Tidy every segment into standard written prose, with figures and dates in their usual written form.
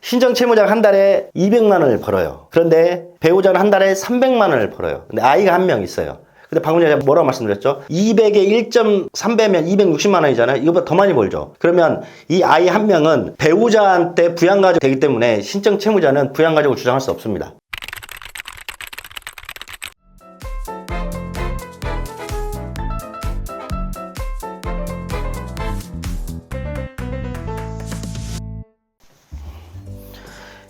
신청 채무자가 한 달에 200만 원을 벌어요. 그런데 배우자는 한 달에 300만 원을 벌어요. 근데 아이가 한 명 있어요. 근데 방금 전에 뭐라고 말씀드렸죠? 200에 1.3배면 260만 원이잖아요. 이거보다 더 많이 벌죠. 그러면 이 아이 한 명은 배우자한테 부양가족 되기 때문에 신청 채무자는 부양가족을 주장할 수 없습니다.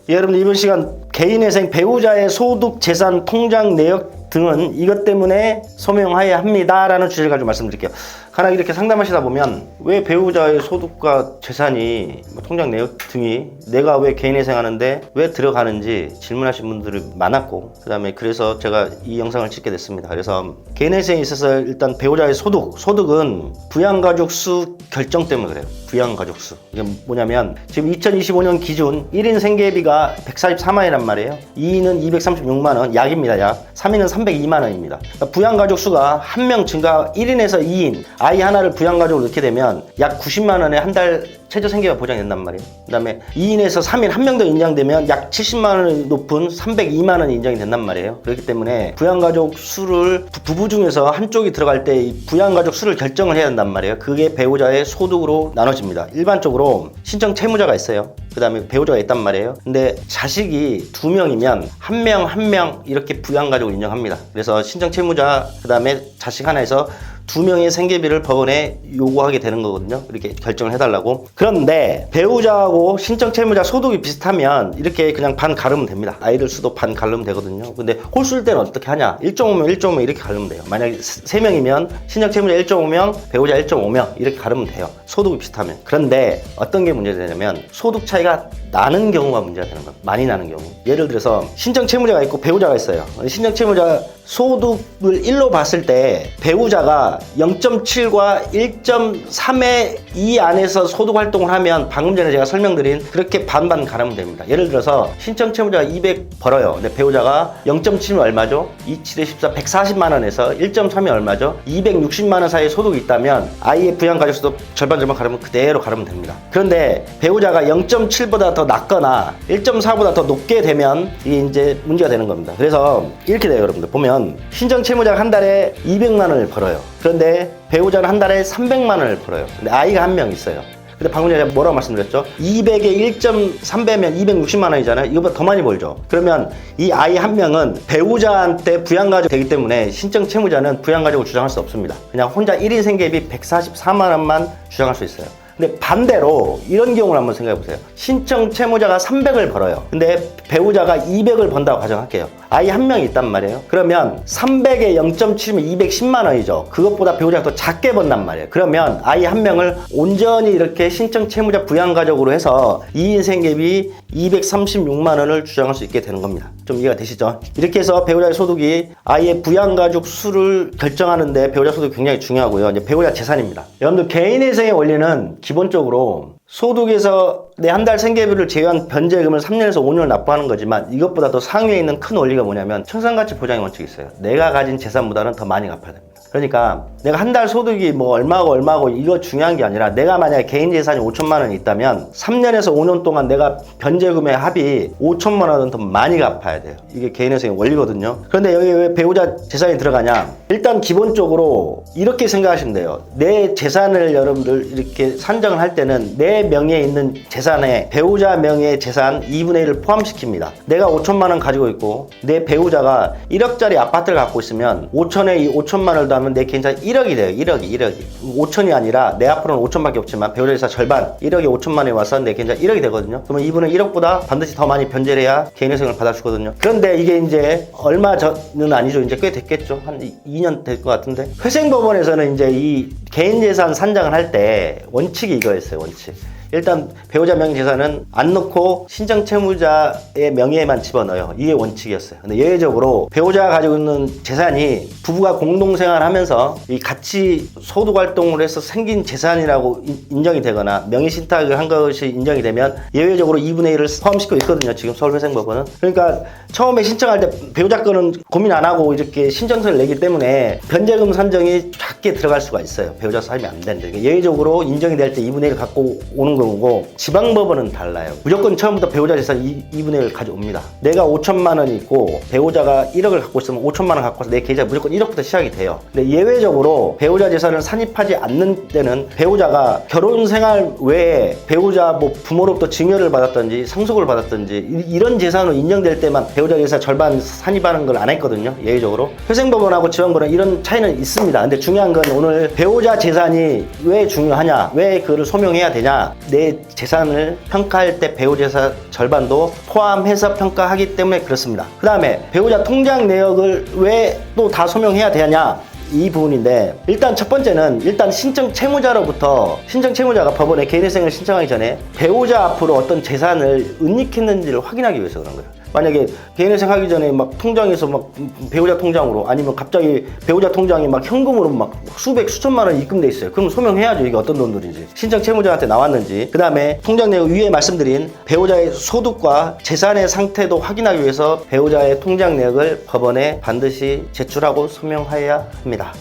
여러분, 이번 시간 개인회생 배우자의 소득, 재산, 통장 내역 등은 이것 때문에 소명해야 합니다 라는 주제를 가지고 말씀드릴게요. 간혹 이렇게 상담하시다 보면 왜 배우자의 소득과 재산이 통장 내역 등이 내가 왜 개인회생 하는데 왜 들어가는지 질문하신 분들이 많았고, 그 다음에 그래서 제가 이 영상을 찍게 됐습니다. 그래서 개인회생에 있어서 일단 배우자의 소득은 부양가족 수 결정 때문에 그래요. 부양가족 수. 이게 뭐냐면 지금 2025년 기준 1인 생계비가 144만이란 말이에요. 2인은 236만 원, 약입니다. 약. 3인은 302만 원입니다. 그러니까 부양가족 수가 한 명 증가, 1인에서 2인 아이 하나를 부양가족으로 넣게 되면 약 90만 원에 한 달 최저 생계가 보장된단 말이에요. 그 다음에 2인에서 3인 한 명 더 인정되면 약 70만 원이 높은 302만 원이 인정이 된단 말이에요. 그렇기 때문에 부양가족 수를 부부 중에서 한쪽이 들어갈 때 이 부양가족 수를 결정을 해야 한단 말이에요. 그게 배우자의 소득으로 나눠집니다. 일반적으로 신청 채무자가 있어요. 그 다음에 배우자가 있단 말이에요. 근데 자식이 2명이면 한 명 이렇게 부양가족을 인정합니다. 그래서 신청 채무자 그 다음에 자식 하나에서 2명의 생계비를 법원에 요구하게 되는 거거든요. 이렇게 결정을 해달라고. 그런데 배우자하고 신청 채무자 소득이 비슷하면 이렇게 그냥 반 가르면 됩니다. 아이들 수도 반 가르면 되거든요. 근데 홀수일 때는 어떻게 하냐? 1.5명 이렇게 가르면 돼요. 만약에 3명이면 신청 채무자 1.5명, 배우자 1.5명 이렇게 가르면 돼요. 소득이 비슷하면. 그런데 어떤 게 문제가 되냐면 소득 차이가 나는 경우가 문제가 되는 거예요. 많이 나는 경우. 예를 들어서 신청 채무자가 있고 배우자가 있어요. 신청 채무자 소득을 1로 봤을 때 배우자가 0.7과 1.3의 이 안에서 소득 활동을 하면 방금 전에 제가 설명드린 그렇게 반반 가르면 됩니다. 예를 들어서 신청 채무자가 200 벌어요. 근데 배우자가 0.7은 얼마죠? 2, 7에 14, 140만 원에서 1.3이 얼마죠? 260만 원 사이의 소득이 있다면 아이의 부양가족수도 절반 가르면 그대로 가르면 됩니다. 그런데 배우자가 0.7보다 더 낮거나 1.4보다 더 높게 되면 이게 이제 문제가 되는 겁니다. 그래서 이렇게 돼요. 여러분들 보면 신청 채무자가 한 달에 200만 원을 벌어요. 그런데 배우자는 한 달에 300만 원을 벌어요. 근데 아이가 한 명 있어요. 근데 방금 전에 뭐라고 말씀드렸죠? 200에 1.3배면 260만 원이잖아요. 이거보다 더 많이 벌죠. 그러면 이 아이 한 명은 배우자한테 부양가족 되기 때문에 신청 채무자는 부양가족을 주장할 수 없습니다. 그냥 혼자 1인 생계비 144만 원만 주장할 수 있어요. 근데 반대로 이런 경우를 한번 생각해 보세요. 신청 채무자가 300을 벌어요. 근데 배우자가 200을 번다고 가정할게요. 아이 한 명이 있단 말이에요. 그러면 300에 0.7면 210만 원이죠. 그것보다 배우자가 더 작게 번단 말이에요. 그러면 아이 한 명을 온전히 이렇게 신청 채무자 부양가족으로 해서 2인 생계비 236만 원을 주장할 수 있게 되는 겁니다. 좀 이해가 되시죠? 이렇게 해서 배우자의 소득이 아이의 부양가족 수를 결정하는데 배우자 소득이 굉장히 중요하고요. 이제 배우자 재산입니다. 여러분들 개인회생의 원리는 기본적으로 소득에서 내 한 달 생계비를 제외한 변제금을 3년에서 5년을 납부하는 거지만 이것보다 더 상위에 있는 큰 원리가 뭐냐면 청산가치 보장의 원칙이 있어요. 내가 가진 재산보다는 더 많이 갚아야 됩니다. 그러니까 내가 한 달 소득이 뭐 얼마고 이거 중요한 게 아니라 내가 만약에 개인 재산이 5천만 원이 있다면 3년에서 5년 동안 내가 변제금의 합이 5천만 원은 더 많이 갚아야 돼요. 이게 개인회생의 원리거든요. 그런데 여기 왜 배우자 재산이 들어가냐? 일단 기본적으로 이렇게 생각하시면 돼요. 내 재산을 여러분들 이렇게 산정을 할 때는 내 명의에 있는 재산에 배우자 명의의 재산 2분의 1을 포함시킵니다. 내가 5천만 원 가지고 있고 내 배우자가 1억짜리 아파트를 갖고 있으면 5천에 이 5천만 원을 더하면 내 개인 재산 1억이 돼요. 1억이 5천이 아니라 내 앞으로는 5천밖에 없지만 배우자 재산 절반 1억에 5천만 원이 와서 내 개인 재산 1억이 되거든요. 그러면 이분은 1억보다 반드시 더 많이 변제를 해야 개인회생을 받아주거든요. 그런데 이게 이제 얼마 전은 아니죠. 이제 꽤 됐겠죠. 한 2년 될 것 같은데 회생법원에서는 이제 이 개인 재산 산정을 할 때 원칙이 이거였어요. 원칙. 일단 배우자 명의 재산은 안 넣고 신청 채무자의 명의에만 집어넣어요. 이게 원칙이었어요. 근데 예외적으로 배우자가 가지고 있는 재산이 부부가 공동생활하면서 이 같이 소득 활동을 해서 생긴 재산이라고 인정이 되거나 명의 신탁을 한 것이 인정이 되면 예외적으로 2분의 1을 포함시키고 있거든요. 지금 서울회생법원은. 그러니까 처음에 신청할 때 배우자 거는 고민 안 하고 이렇게 신청서를 내기 때문에 변제금 산정이 작게 들어갈 수가 있어요. 배우자 사임이 안 되는데 예외적으로 인정이 될 때 2분의 1을 갖고 오는 경우고 지방법원은 달라요. 무조건 처음부터 배우자 재산 2분의 1을 가져옵니다. 내가 5천만 원이 있고 배우자가 1억을 갖고 있으면 5천만 원 갖고 와서 내 계좌에 무조건 1억부터 시작이 돼요. 근데 예외적으로 배우자 재산을 산입하지 않는 때는 배우자가 결혼 생활 외에 배우자 뭐 부모로부터 증여를 받았든지 상속을 받았든지 이런 재산으로 인정될 때만 배우자 재산 절반 산입하는 걸 안 했거든요. 예외적으로. 회생법원하고 지방법원은 이런 차이는 있습니다. 근데 중요한 건 오늘 배우자 재산이 왜 중요하냐, 왜 그거를 소명해야 되냐, 내 재산을 평가할 때 배우자 재산 절반도 포함해서 평가하기 때문에 그렇습니다. 그 다음에 배우자 통장 내역을 왜 또 다 소명해야 되냐, 이 부분인데, 일단 첫 번째는 일단 신청 채무자로부터, 신청 채무자가 법원에 개인회생을 신청하기 전에 배우자 앞으로 어떤 재산을 은닉했는지를 확인하기 위해서 그런 거예요. 만약에 개인회생 하기 전에 막 통장에서 막 배우자 통장으로, 아니면 갑자기 배우자 통장에 막 현금으로 막 수백 수천만 원 입금돼 있어요. 그럼 소명해야죠. 이게 어떤 돈들인지, 신청 채무자한테 나왔는지. 그 다음에 통장 내역 위에 말씀드린 배우자의 소득과 재산의 상태도 확인하기 위해서 배우자의 통장 내역을 법원에 반드시 제출하고 소명하여야 합니다.